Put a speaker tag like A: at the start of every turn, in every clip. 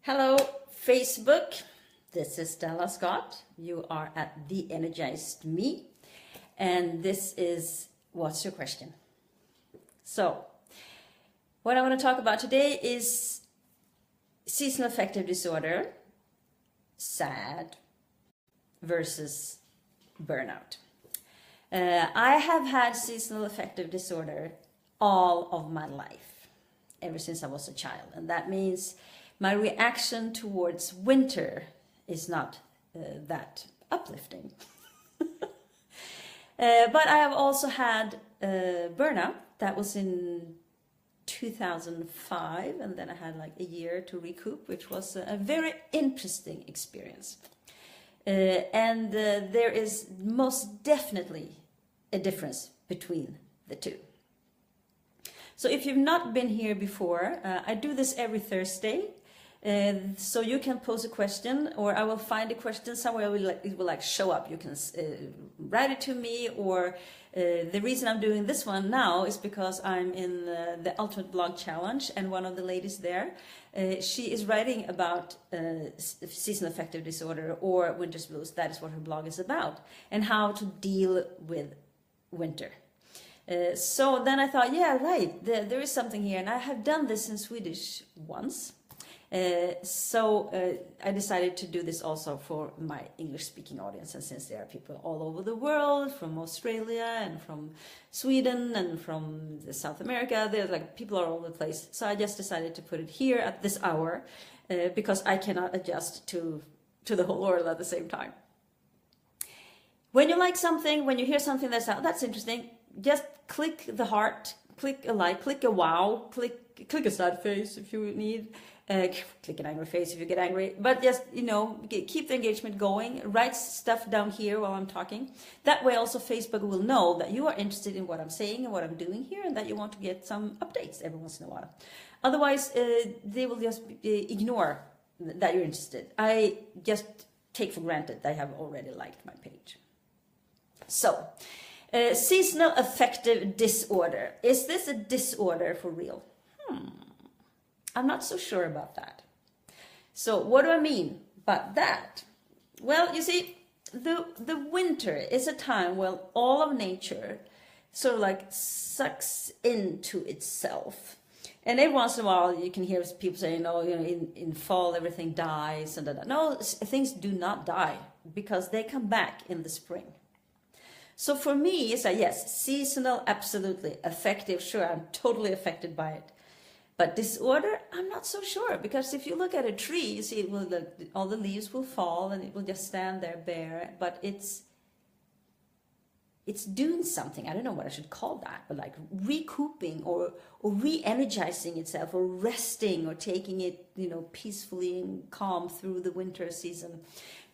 A: Hello, Facebook. This is Stella Scott. You are at The Energized Me. And this is What's Your Question? So, what I want to talk about today is seasonal affective disorder, SAD, versus burnout. I have had seasonal affective disorder all of my life, ever since I was a child. And that means my reaction towards winter is not that uplifting. But I have also had burnout. That was in 2005, and then I had like a year to recoup, which was a very interesting experience. And there is most definitely a difference between the two. So if you've not been here before, I do this every Thursday. So you can pose a question, or I will find a question somewhere. It will like show up. You can write it to me, or the reason I'm doing this one now is because I'm in the Ultimate Blog Challenge, and one of the ladies there, she is writing about seasonal affective disorder or winter's blues. That is what her blog is about, and how to deal with winter. So then I thought, yeah, right, there is something here, and I have done this in Swedish once. So I decided to do this also for my English-speaking audience, and since there are people all over the world, from Australia and from Sweden and from South America, there's like people all over the place. So I just decided to put it here at this hour because I cannot adjust to the whole world at the same time. When you like something, when you hear something that's interesting, just click the heart, click a like, click a wow, click a sad face if you need. Click an angry face if you get angry, but just, keep the engagement going. Write stuff down here while I'm talking. That way also Facebook will know that you are interested in what I'm saying and what I'm doing here, and that you want to get some updates every once in a while. Otherwise, they will just ignore that you're interested. I just take for granted they have already liked my page. So, seasonal affective disorder. Is this a disorder for real? I'm not so sure about that. So what do I mean by that? Well, you see, the winter is a time when all of nature sort of like sucks into itself. And every once in a while you can hear people saying, in fall everything dies and that. No, things do not die, because they come back in the spring. So for me, it's yes, seasonal, absolutely. Affective, sure, I'm totally affected by it. But disorder, I'm not so sure, because if you look at a tree, you see all the leaves will fall and it will just stand there bare, but it's doing something. I don't know what I should call that, but like recouping or re-energizing itself, or resting, or taking it, peacefully and calm through the winter season,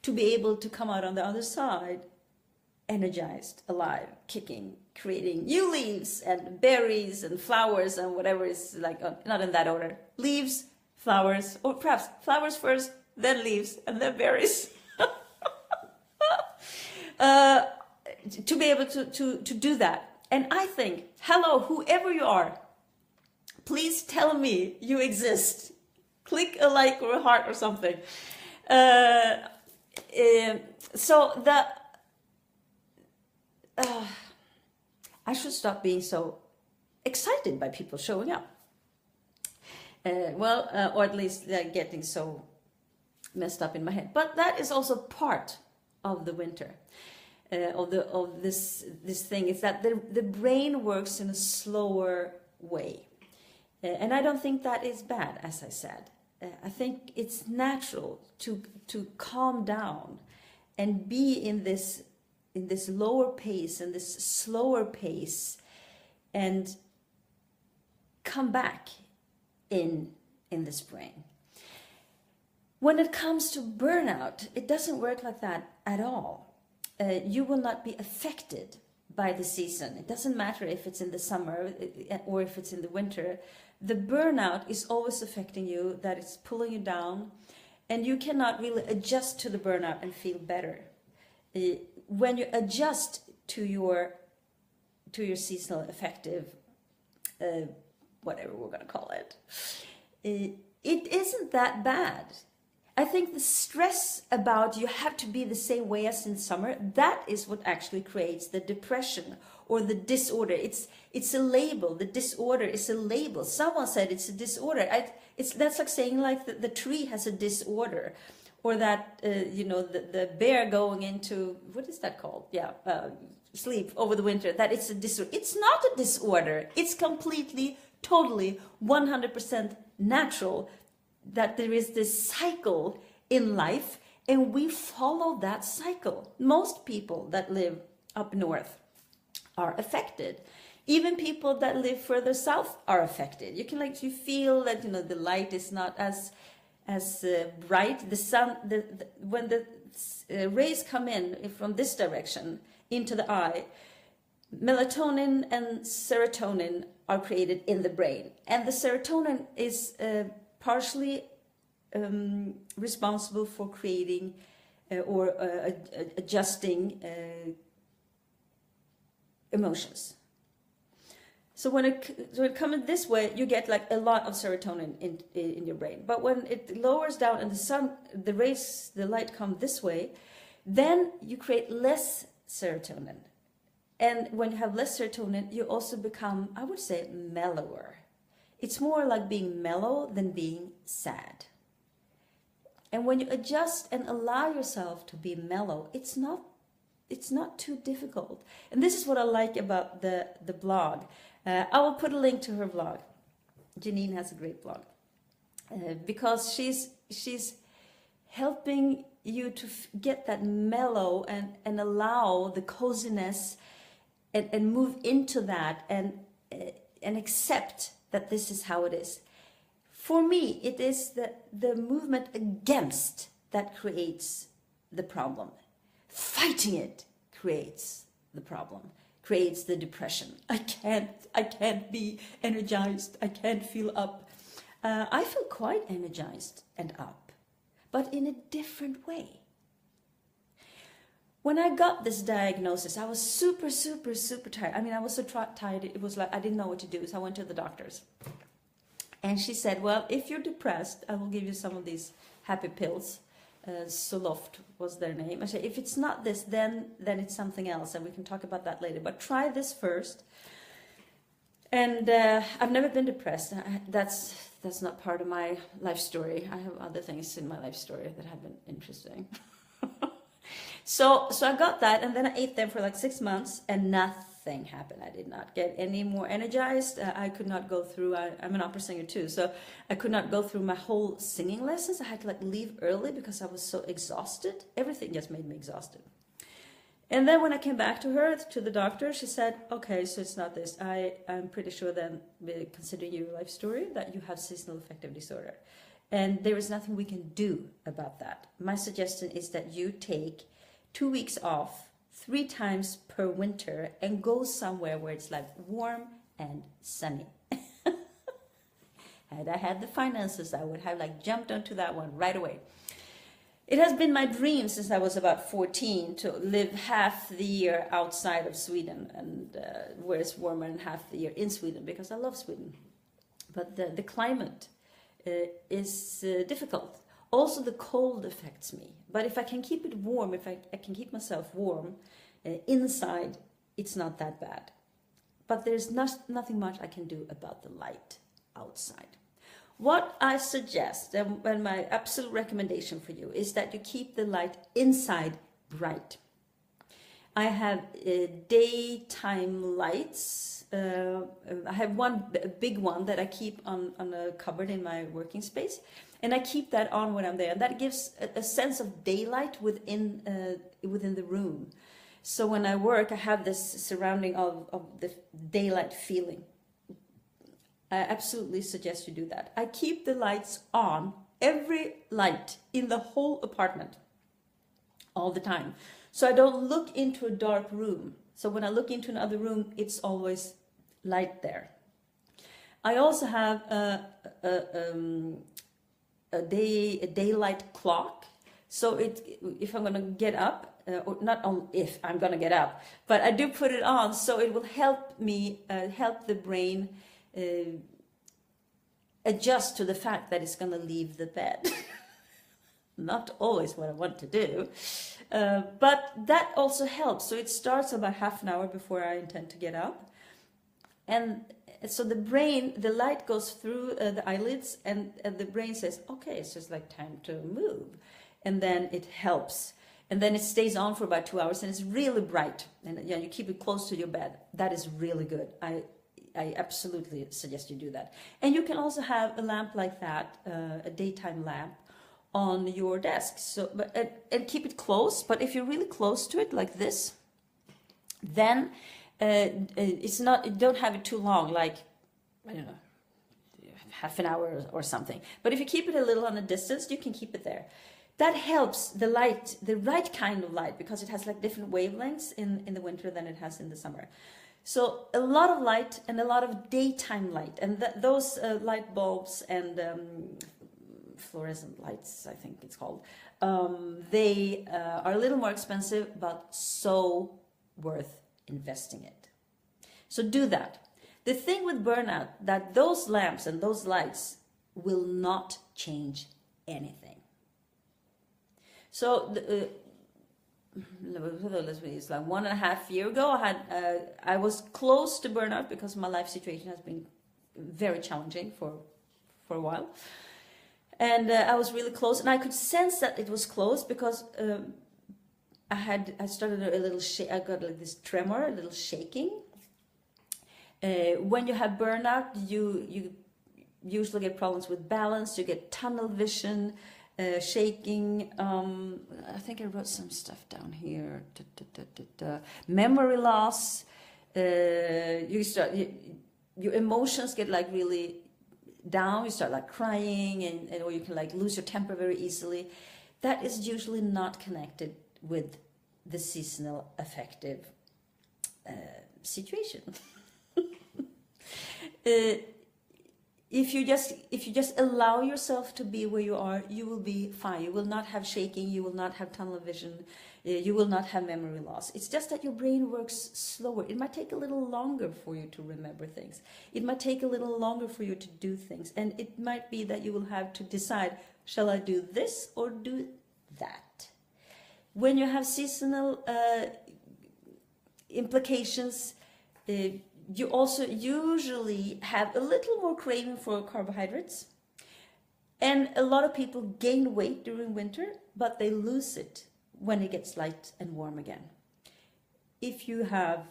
A: to be able to come out on the other side energized, alive, kicking, creating new leaves and berries and flowers and whatever is like, not in that order. Leaves, flowers, or perhaps flowers first, then leaves, and then berries. To be able to do that. And I think, hello, whoever you are, please tell me you exist. Click a like or a heart or something. So I should stop being so excited by people showing up. Or at least getting so messed up in my head. But that is also part of the winter, of this thing. Is that the brain works in a slower way, and I don't think that is bad. As I said, I think it's natural to calm down and be in this lower pace and this slower pace, and come back in the spring. When it comes to burnout, it doesn't work like that at all. You will not be affected by the season. It doesn't matter if it's in the summer or if it's in the winter. The burnout is always affecting you, that it's pulling you down, and you cannot really adjust to the burnout and feel better. When you adjust to your seasonal affective, whatever we're going to call it, it isn't that bad. I think the stress about you have to be the same way as in summer, that is what actually creates the depression or the disorder. It's a label. The disorder is a label. Someone said it's a disorder. That's like saying like the tree has a disorder, or that the bear going into, what is that called? Yeah, sleep over the winter. That it's a disorder. It's not a disorder. It's completely, totally, 100% natural. That there is this cycle in life, and we follow that cycle. Most people that live up north are affected. Even people that live further south are affected. You feel that the light is not as bright. The sun, when the rays come in from this direction into the eye, melatonin and serotonin are created in the brain, and the serotonin is partially responsible for creating or adjusting emotions. So when it comes this way, you get like a lot of serotonin in your brain. But when it lowers down and the light come this way, then you create less serotonin. And when you have less serotonin, you also become, I would say, mellower. It's more like being mellow than being sad. And when you adjust and allow yourself to be mellow, it's not too difficult. And this is what I like about the blog. I will put a link to her blog. Janine has a great blog. Because she's helping you to get that mellow and allow the coziness and move into that and accept that this is how it is. For me, it is the movement against that creates the problem. Fighting it creates the problem, creates the depression. I can't be energized. I can't feel up. I feel quite energized and up, but in a different way. When I got this diagnosis, I was super, super, super tired. I mean, I was so tired. It was like I didn't know what to do. So I went to the doctors. And she said, well, if you're depressed, I will give you some of these happy pills. Zoloft was their name. I said, if it's not this, then it's something else. And we can talk about that later. But try this first. And I've never been depressed. That's not part of my life story. I have other things in my life story that have been interesting. So I got that, and then I ate them for like 6 months, and nothing happened. I did not get any more energized. I could not go through. I'm an opera singer too, so I could not go through my whole singing lessons. I had to like leave early because I was so exhausted. Everything just made me exhausted. And then when I came back to the doctor, she said, okay, so it's not this. I'm pretty sure then, considering your life story, that you have seasonal affective disorder. And there is nothing we can do about that. My suggestion is that you take 2 weeks off 3 times per winter and go somewhere where it's like warm and sunny. Had I had the finances, I would have like jumped onto that one right away. It has been my dream since I was about 14 to live half the year outside of Sweden, and where it's warmer, and half the year in Sweden, because I love Sweden. But the climate is difficult. Also, the cold affects me. But if I can keep it warm, if I can keep myself warm inside, it's not that bad. But there's nothing much I can do about the light outside. What I suggest, and my absolute recommendation for you, is that you keep the light inside bright. I have daytime lights. I have one big one that I keep on a cupboard in my working space. And I keep that on when I'm there. And that gives a sense of daylight within the room. So when I work, I have this surrounding of the daylight feeling. I absolutely suggest you do that. I keep the lights on, every light in the whole apartment, all the time. So I don't look into a dark room. So when I look into another room, it's always light there. I also have a daylight clock. So if I'm going to get up, or not only if I'm going to get up, but I do put it on, so it will help me, help the brain adjust to the fact that it's going to leave the bed. Not always what I want to do, but that also helps. So it starts about half an hour before I intend to get up. And so the brain, the light goes through the eyelids, and the brain says, okay, it's just like time to move. And then it helps. And then it stays on for about 2 hours, and it's really bright. And you keep it close to your bed. That is really good. I absolutely suggest you do that. And you can also have a lamp like that, a daytime lamp, on your desk. So, and keep it close. But if you're really close to it, like this, then it's not. Don't have it too long, like I don't know, half an hour or something. But if you keep it a little on a distance, you can keep it there. That helps the light, the right kind of light, because it has like different wavelengths in the winter than it has in the summer. So a lot of light and a lot of daytime light, and those light bulbs and fluorescent lights, I think it's called, they are a little more expensive, but so worth investing it. So do that. The thing with Burnout, that those lamps and those lights will not change anything. So it's like 1.5 years ago, I was close to burnout because my life situation has been very challenging for a while. And I was really close, and I could sense that it was close because I started a little I got like this tremor, a little shaking. When you have burnout, you usually get problems with balance. You get tunnel vision, shaking. I think I wrote some stuff down here. Memory loss. Your emotions get like really down. You start like crying, and or you can like lose your temper very easily. That is usually not connected with the seasonal affective situation. If you just allow yourself to be where you are, you will be fine. You will not have shaking. You will not have tunnel vision. You will not have memory loss. It's just that your brain works slower. It might take a little longer for you to remember things. It might take a little longer for you to do things. And it might be that you will have to decide, shall I do this or do that? When you have seasonal implications, you also usually have a little more craving for carbohydrates. And a lot of people gain weight during winter, but they lose it when it gets light and warm again. If you have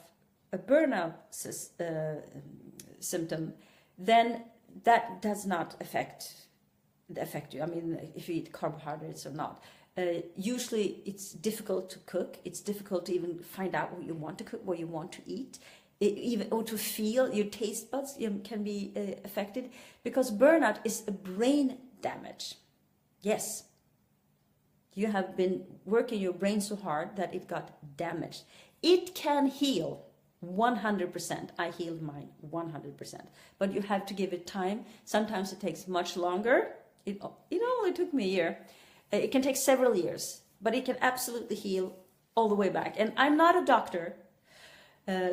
A: a burnout symptom, then that does not affect you. I mean, if you eat carbohydrates or not. Usually it's difficult to cook. It's difficult to even find out what you want to cook, what you want to eat. Even or to feel. Your taste buds can be affected, because burnout is a brain damage. Yes, you have been working your brain so hard that it got damaged. It can heal 100%. I healed mine 100%, but you have to give it time. Sometimes it takes much longer. It only took me a year. It can take several years, but it can absolutely heal all the way back. And I'm not a doctor.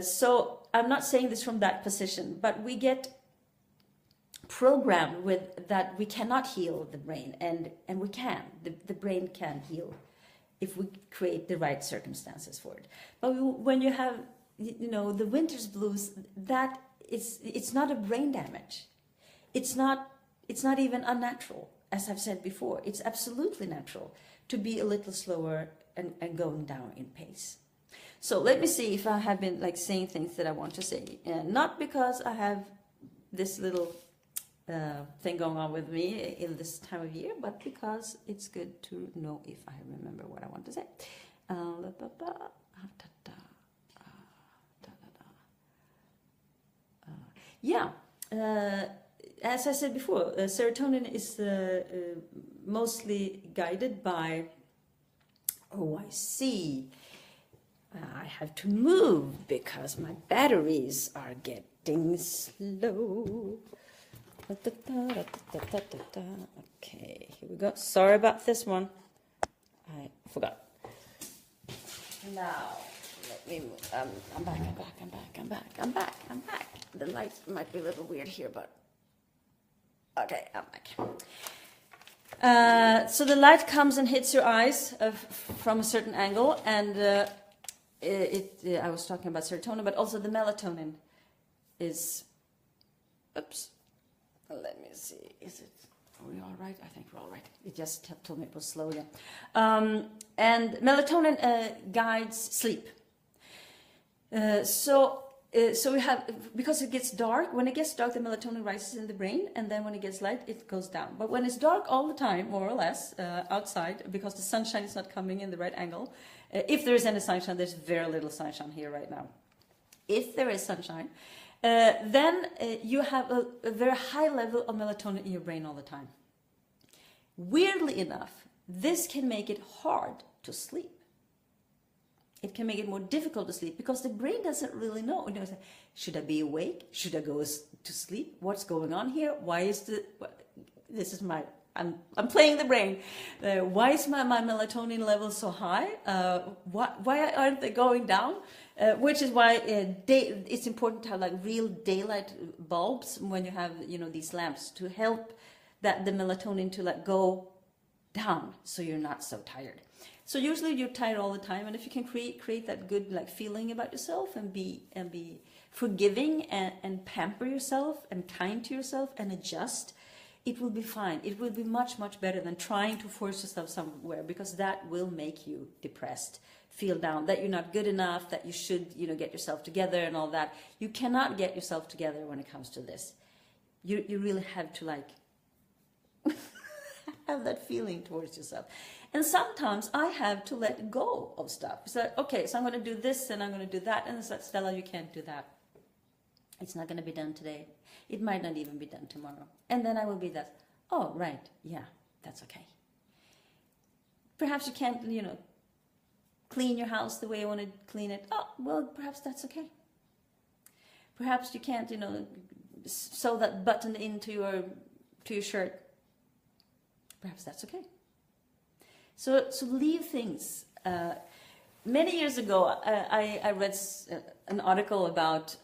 A: So I'm not saying this from that position, but we get programmed with that we cannot heal the brain, and we can. The brain can heal if we create the right circumstances for it. But when you have, the winter's blues, that it's not a brain damage. It's not even unnatural, as I've said before. It's absolutely natural to be a little slower and going down in pace. So let me see if I have been like saying things that I want to say. Not because I have this little thing going on with me in this time of year, but because it's good to know if I remember what I want to say. As I said before, serotonin is mostly guided by, I see. I have to move because my batteries are getting slow. Okay, here we go. Sorry about this one. I forgot. Now, let me move. I'm back. The lights might be a little weird here, but Okay, I'm back. So the light comes and hits your eyes from a certain angle, and I was talking about serotonin, but also the melatonin is. Oops. Let me see. Are we all right? I think we're all right. It just told me it was slow again. And melatonin guides sleep. So we have, because it gets dark, when it gets dark, the melatonin rises in the brain, and then when it gets light, it goes down. But when it's dark all the time, more or less, outside, because the sunshine is not coming in the right angle, if there is any sunshine, there's very little sunshine here right now. If there is sunshine, then you have a very high level of melatonin in your brain all the time. Weirdly enough, this can make it hard to sleep. It can make it more difficult to sleep because the brain doesn't really know. You know, should I be awake? Should I go to sleep? What's going on here? Why is this is my, I'm playing the brain. Why is my melatonin level so high? Why aren't they going down? Which is why it's important to have like real daylight bulbs when you have, you know, these lamps to help the melatonin to like go down so you're not so tired. So usually you're tired all the time, and if you can create that good like feeling about yourself and be forgiving and pamper yourself and kind to yourself and adjust, it will be fine. It will be much, much better than trying to force yourself somewhere, because that will make you depressed, feel down, that you're not good enough, that you should, you know, get yourself together and all that. You cannot get yourself together when it comes to this. You really have to like have that feeling towards yourself. And sometimes I have to let go of stuff. It's like, okay, so I'm going to do this and I'm going to do that. And it's like, Stella, you can't do that. It's not going to be done today. It might not even be done tomorrow. And then I will be that, oh, right, yeah, that's okay. Perhaps you can't, you know, clean your house the way you want to clean it. Oh, well, perhaps that's okay. Perhaps you can't, you know, sew that button into your shirt. Perhaps that's okay. So leave things. Many years ago, I read an article about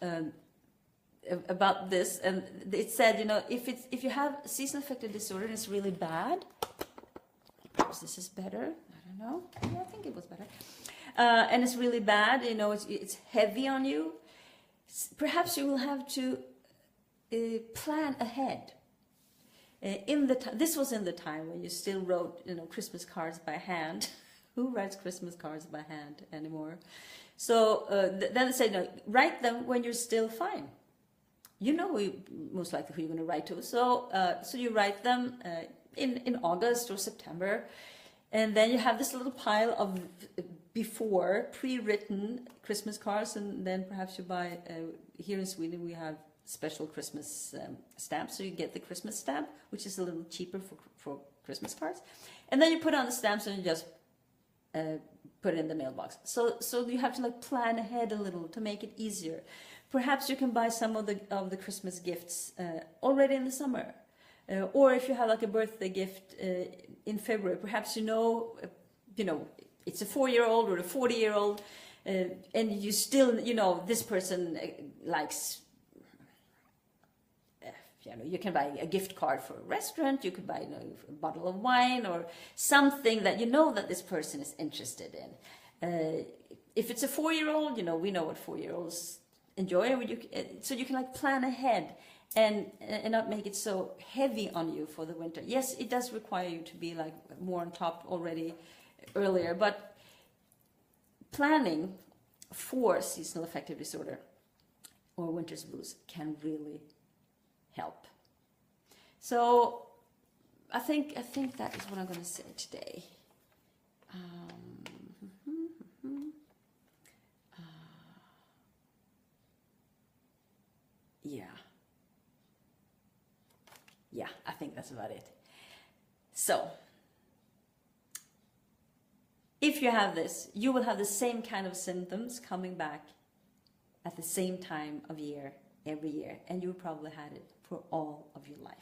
A: this, and it said, you know, if you have seasonal affective disorder and it's really bad, perhaps this is better. I don't know. Yeah, I think it was better. And it's really bad. You know, it's heavy on you. Perhaps you will have to plan ahead. This was in the time when you still wrote, you know, Christmas cards by hand. Who writes Christmas cards by hand anymore? So then they say, no, write them when you're still fine. You know most likely who you're going to write to. So you write them in August or September, and then you have this little pile of before pre-written Christmas cards, and then perhaps you buy. Here in Sweden we have special Christmas stamps, so you get the Christmas stamp, which is a little cheaper for Christmas cards, and then you put on the stamps and you just put it in the mailbox. So you have to like plan ahead a little to make it easier. Perhaps you can buy some of the Christmas gifts already in the summer, or if you have like a birthday gift in February, perhaps you know it's a 4-year-old or a 40-year-old, and you still, you know, this person likes. You know, you can buy a gift card for a restaurant, you could buy, you know, a bottle of wine or something that you know that this person is interested in. If it's a 4-year-old, you know, we know what 4-year-olds enjoy, so you can like plan ahead and not make it so heavy on you for the winter. Yes, it does require you to be like more on top already earlier, but planning for seasonal affective disorder or winter's blues can really help. So I think that is what I'm going to say today. Yeah, I think that's about it. So if you have this, you will have the same kind of symptoms coming back at the same time of year every year, and you probably had it for all of your life.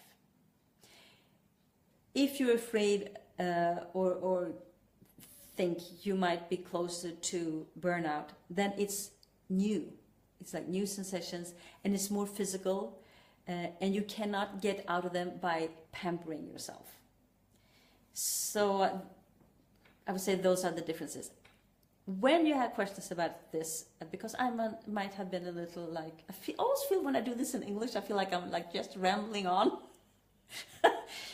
A: If you're afraid or think you might be closer to burnout, then it's new. It's like new sensations, and it's more physical. and you cannot get out of them by pampering yourself. So I would say those are the differences. When you have questions about this, because might have been a little like, always feel when I do this in English, I feel like I'm like just rambling on.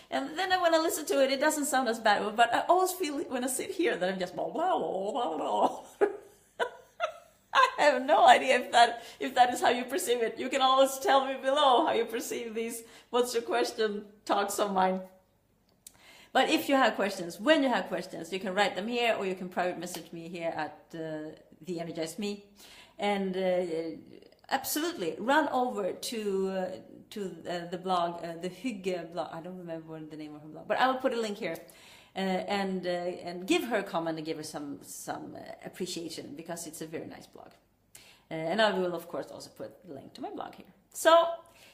A: And then when I listen to it, it doesn't sound as bad. But I always feel when I sit here that I'm just blah, blah, blah, blah, blah. I have no idea if that is how you perceive it. You can always tell me below how you perceive these "What's your question?" talks of mine. But if you have questions, when you have questions, you can write them here, or you can private message me here at The Energized Me. And absolutely, run over to the blog, the Hygge blog. I don't remember the name of her blog, but I will put a link here. And give her a comment and give her some appreciation, because it's a very nice blog. And I will, of course, also put the link to my blog here. So,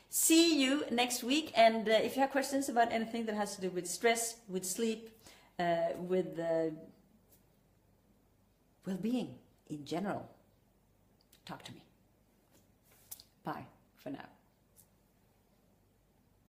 A: see you next week. And if you have questions about anything that has to do with stress, with sleep, with well-being in general, talk to me. Bye for now.